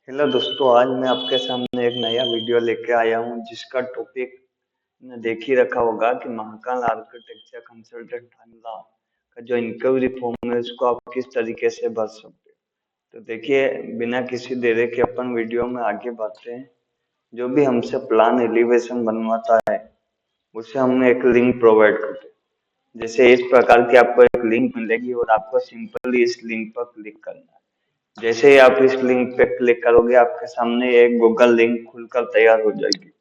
Hello दोस्तों, आज मैं आपके सामने एक नया वीडियो लेके आया हूँ जिसका टॉपिक ने देख ही रखा होगा कि महाकाल आर्किटेक्चर कंसल्टेंट थानेला का जो इंक्वायरी फॉर्म है उसको आप किस तरीके से भर सकते हो। तो देखिए, बिना किसी देरी के अपन वीडियो में आगे बढ़ते हैं। जो भी हमसे प्लान एलिवेशन बनवाता है उसे हमने एक लिंक प्रोवाइड करते हैं। जैसे इस प्रकार की आपको एक लिंक मिलेगी और आपको सिंपली इस लिंक पर क्लिक करना है। जैसे ही आप इस लिंक पे क्लिक करोगे आपके सामने एक गूगल लिंक खुलकर तैयार हो जाएगी।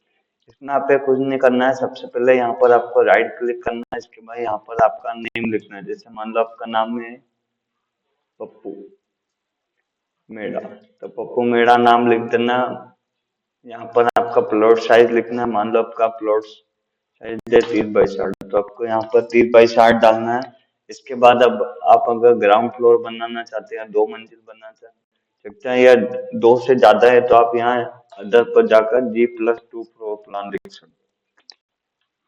इसमें आपको कुछ नहीं करना है। सबसे पहले यहाँ पर आपको राइट क्लिक करना है। इसके बाद यहाँ पर आपका नेम लिखना है। जैसे मान लो आपका नाम है पप्पू मेड़ा, तो पप्पू मेड़ा नाम लिख देना। यहाँ पर आपका प्लॉट साइज लिखना है। मान लो आपका प्लॉट साइज है 30 बाई 60, तो आपको यहाँ पर 30 बाई 60 डालना है। इसके बाद अब आप अगर ग्राउंड फ्लोर बनाना चाहते हैं, 2 मंजिल बनाना सकते हैं या दो से ज्यादा है, तो आप यहाँ अदर पर जाकर G+2 फ्लोर प्लान लिख सकते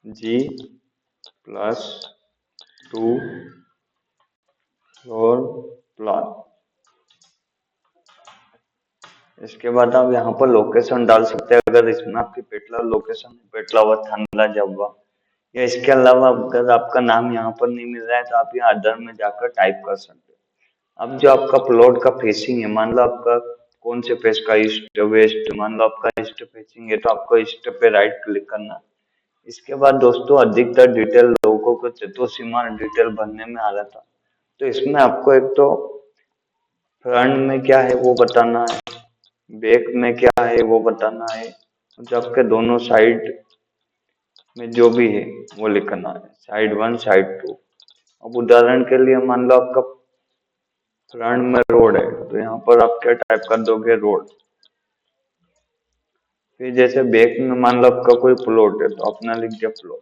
हैं। G+2 floor plan. इसके बाद आप यहाँ पर लोकेशन डाल सकते हैं। अगर इसमें आपकी पेटला लोकेशन पेटला व थांदला जावा, या इसके अलावा अगर आपका नाम यहाँ पर नहीं मिल रहा है तो आप यहाँ अदर में जाकर टाइप कर सकते हैं। अब जो आपका प्लॉट का फेसिंग है, मान लो आपका कौन से फेस का, ईस्ट वेस्ट, मान लो आपका ईस्ट फेसिंग है तो आपको ईस्ट पे राइट क्लिक करना। इसके बाद दोस्तों, अधिकतर डिटेल लोगों को चतुर्थसीमा डिटेल भरने में आ रहा था, तो इसमें आपको एक तो फ्रंट में क्या है वो बताना है, बैक में क्या है वो बताना है, जो आपके दोनों साइड में जो भी है वो लिखना है, साइड 1 साइड 2। अब उदाहरण के लिए मान लो आपका फ्रंट में रोड है तो यहाँ पर आप क्या टाइप कर दोगे, रोड। फिर जैसे बैक में मान लो आपका कोई प्लॉट है तो अपना लिख दिया प्लॉट।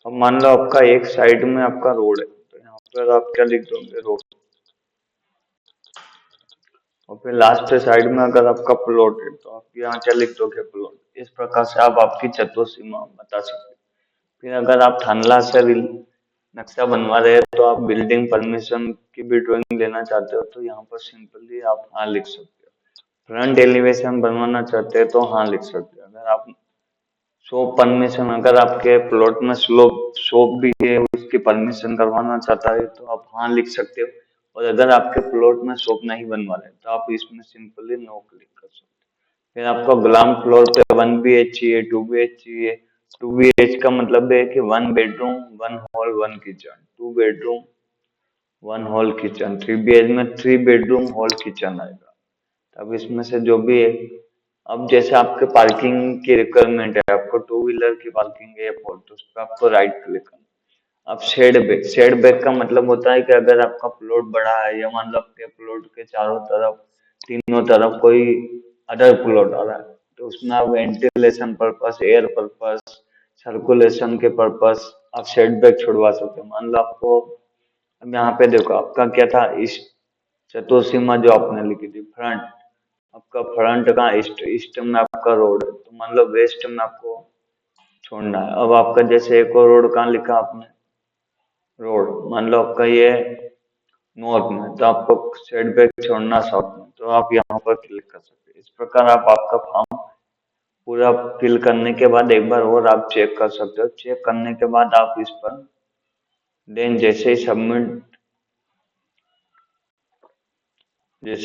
अब मान लो आपका एक साइड में आपका रोड है तो यहाँ पर आप क्या लिख दोगे, रोड। और फिर लास्ट साइड में अगर आपका प्लॉट है तो आप यहाँ क्या लिख दोगे, प्लॉट। इस प्रकार से आप आपकी चतुर्थसीमा बता सकते हैं। फिर अगर आप थानला से नक्शा बनवा रहे हैं तो आप बिल्डिंग परमिशन की भी ड्राइंग लेना चाहते हो तो यहाँ पर सिंपली आप हाँ लिख सकते हो। फ्रंट एलिवेशन बनवाना चाहते हैं तो हाँ लिख सकते हो। अगर आप शॉप परमिशन, अगर आपके प्लॉट में स्लोप शॉप भी है उसकी परमिशन करवाना चाहता है तो आप हाँ लिख सकते हो। और अगर आपके प्लॉट में शॉप नहीं बनवा रहे तो आप इसमें सिंपली नो क्लिक कर सकते हो। फिर आपको ग्राउंड फ्लोर पे 1 BH चाहिए, 2 BH चाहिए। 2 BH का मतलब है कि 1 bedroom 1 hall 1 kitchen, 2 bedroom 1 hall kitchen. 3 BH में 3 बेडरूम हॉल किचन आएगा। अब इसमें से जो भी है, अब जैसे आपके पार्किंग की रिक्वायरमेंट है, आपको 2 व्हीलर की पार्किंग है या फोर, तो उस पर आपको राइट क्लिक करना। अब शेड बैक का मतलब होता है कि अगर आपका प्लॉट बड़ा है या मान लो आपके प्लॉट के चारों तरफ, तीनों तरफ कोई अदर प्लॉट आ रहा है, तो उसमें आप ventilation purpose, air purpose, circulation के पर्पस आप शेड बैक छुड़वा सकते हो। मान लो आपको, अब यहाँ पे देखो आपका क्या था, ईस्ट चतुर्थसीमा जो आपने लिखी थी फ्रंट, आपका फ्रंट का ईस्ट, ईस्ट में आपका रोड है तो मान लो वेस्ट में आपको छोड़ना है। अब आपका जैसे एक और रोड कहाँ लिखा आपने, रोड, मान लो आपका ये नॉर्थ में तो आपको साइड बैक छोड़ना साउथ में, तो आप यहाँ पर क्लिक कर सकते हैं। इस प्रकार आप आपका फॉर्म पूरा फिल करने के बाद एक बार और आप चेक कर सकते हो। चेक करने के बाद आप इस पर देन जैसे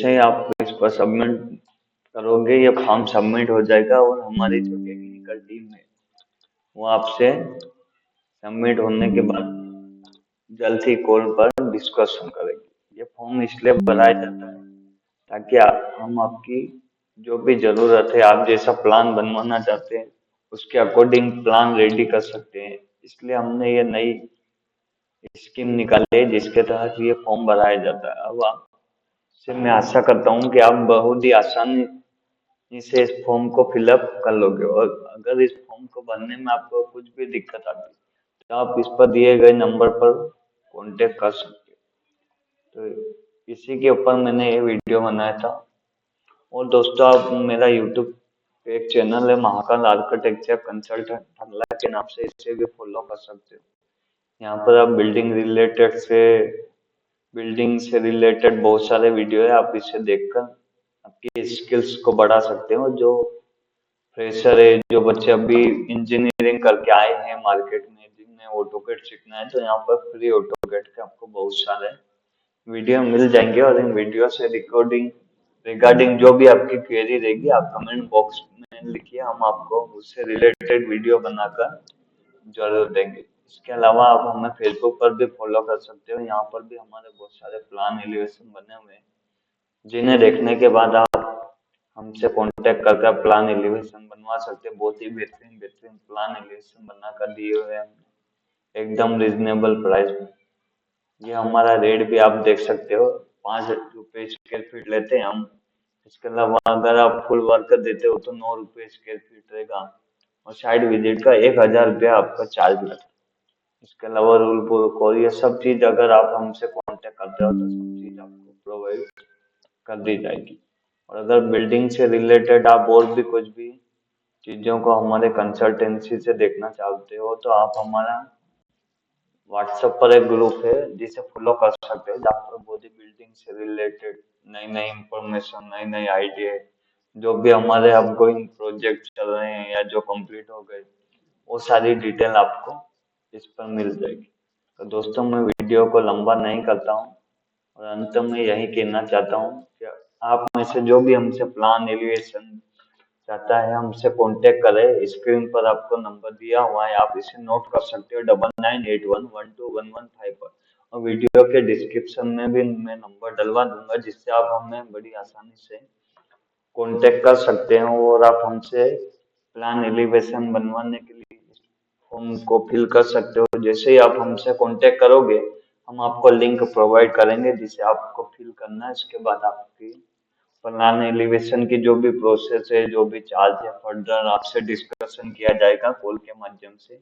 ही आप इस पर सबमिट करोगे ये फॉर्म सबमिट हो जाएगा और हमारी जो टेक्निकल टीम है वो आपसे सबमिट होने के बाद जल्द ही कॉल पर डिस्कशन करेंगे। ये फॉर्म इसलिए भराया जाता है ताकि हम आपकी जो भी जरूरत है, आप जैसा प्लान बनवाना चाहते हैं उसके अकॉर्डिंग प्लान रेडी कर सकते हैं। इसलिए हमने ये नई स्कीम निकाली है जिसके तहत ये फॉर्म भराया जाता है। अब आपसे मैं आशा करता हूँ कि आप बहुत ही आसानी से इस फॉर्म को फिलअप कर लोगे, और अगर इस फॉर्म को भरने में आपको कुछ भी दिक्कत आती है तो आप इस पर दिए गए नंबर पर कांटेक्ट कर सकते हो। तो इसी के ऊपर मैंने ये वीडियो बनाया था। और दोस्तों, आप मेरा यूट्यूब पे एक चैनल है महाकाल आर्किटेक्चर कंसल्टेंट थानेला के नाम से, इसे भी फॉलो कर सकते हो। यहाँ पर आप बिल्डिंग से रिलेटेड बहुत सारे वीडियो है, आप इसे देखकर आपकी स्किल्स को बढ़ा सकते हो। जो फ्रेशर है, जो बच्चे अभी इंजीनियरिंग करके आए हैं मार्केट में, जिन्हें ऑटोकेड सीखना है, तो यहाँ पर फ्री ऑटोकेड के आपको बहुत सारे वीडियो मिल जाएंगे, और इन वीडियो से रिकॉर्डिंग रिगार्डिंग जो भी आपकी क्वेरी रहेगी आप कमेंट बॉक्स में लिखिए, हम आपको उससे रिलेटेड वीडियो बनाकर जरूर देंगे। इसके अलावा आप हमें फेसबुक पर भी फॉलो कर सकते हो, यहाँ पर भी हमारे बहुत सारे प्लान एलिवेशन बने हुए हैं, जिन्हें देखने के बाद आप हमसे कांटेक्ट करके प्लान एलिवेशन बनवा सकते हैं। बहुत ही बेहतरीन बेहतरीन प्लान एलिवेशन बना कर दिए हुए हैं हमने, एकदम रिजनेबल प्राइस में। ये हमारा रेट भी आप देख सकते हो, 5 रुपये स्क्वायर फीट लेते हैं हम। इसके अलावा अगर आप फुल वर्क देते हो तो 9 रुपये स्क्वायर फीट रहेगा, और साइड विजिट का 1,000 रुपया आपका चार्ज लगता है। इसके अलावा रूल बुक और ये सब चीज अगर आप हमसे कांटेक्ट करते हो तो सब चीज आपको प्रोवाइड कर दी जाएगी। और अगर बिल्डिंग से रिलेटेड आप और भी कुछ भी चीजों को हमारे कंसल्टेंसी से देखना चाहते हो तो आप हमारा व्हाट्सएप पर एक ग्रुप है जिसे फॉलो कर सकते हैं, जहाँ पर बॉडी बिल्डिंग से रिलेटेड नई नई इंफॉर्मेशन, नई नई आइडिया, जो भी हमारे अपगोइंग प्रोजेक्ट चल रहे हैं या जो कंप्लीट हो गए, वो सारी डिटेल आपको इस पर मिल जाएगी। तो दोस्तों, मैं वीडियो को लंबा नहीं करता हूँ, और अंत में यही कहना चाहता हूँ कि आप में से जो भी हमसे प्लान एलिवेशन चाहता है हमसे कांटेक्ट करे। स्क्रीन पर आपको नंबर दिया हुआ है, आप इसे नोट कर सकते हो, 9981121155 पर। और वीडियो के डिस्क्रिप्शन में भी मैं नंबर डलवा दूंगा, जिससे आप हमें बड़ी आसानी से कांटेक्ट कर सकते हैं, और आप हमसे प्लान एलिवेशन बनवाने के लिए फॉर्म को फिल कर सकते हो। जैसे ही आप हमसे कांटेक्ट करोगे, हम आपको लिंक प्रोवाइड करेंगे जिसे आपको फिल करना है। इसके बाद आपकी प्लान एलिवेशन की जो भी प्रोसेस है, जो भी चार्ज है, फर्दर आपसे डिस्कशन किया जाएगा कॉल के माध्यम से।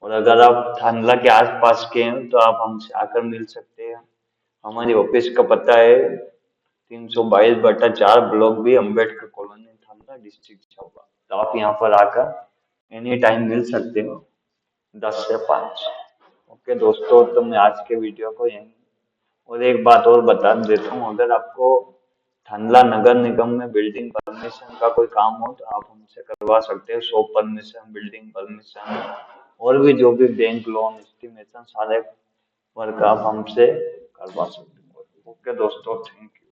और अगर आप थानला के आसपास के हैं तो आप हमसे आकर मिल सकते हैं। हमारी ऑफिस का पता है 322/4 block B, Ambedkar colony, Thanla, district Chhapra. तो आप यहाँ पर आकर एनी टाइम मिल सकते हो 10 से 5। ओके दोस्तों, तो मैं आज के वीडियो को यहीं, और एक बात और बता देता हूँ, अगर आपको थानला नगर निगम में बिल्डिंग परमिशन का कोई काम हो तो आप हमसे करवा सकते हो। शॉप परमिशन, बिल्डिंग परमिशन, और भी जो भी बैंक लोन, एस्टिमेशन, सारे वर्क आप हमसे करवा सकते हो। ओके दोस्तों, थैंक यू।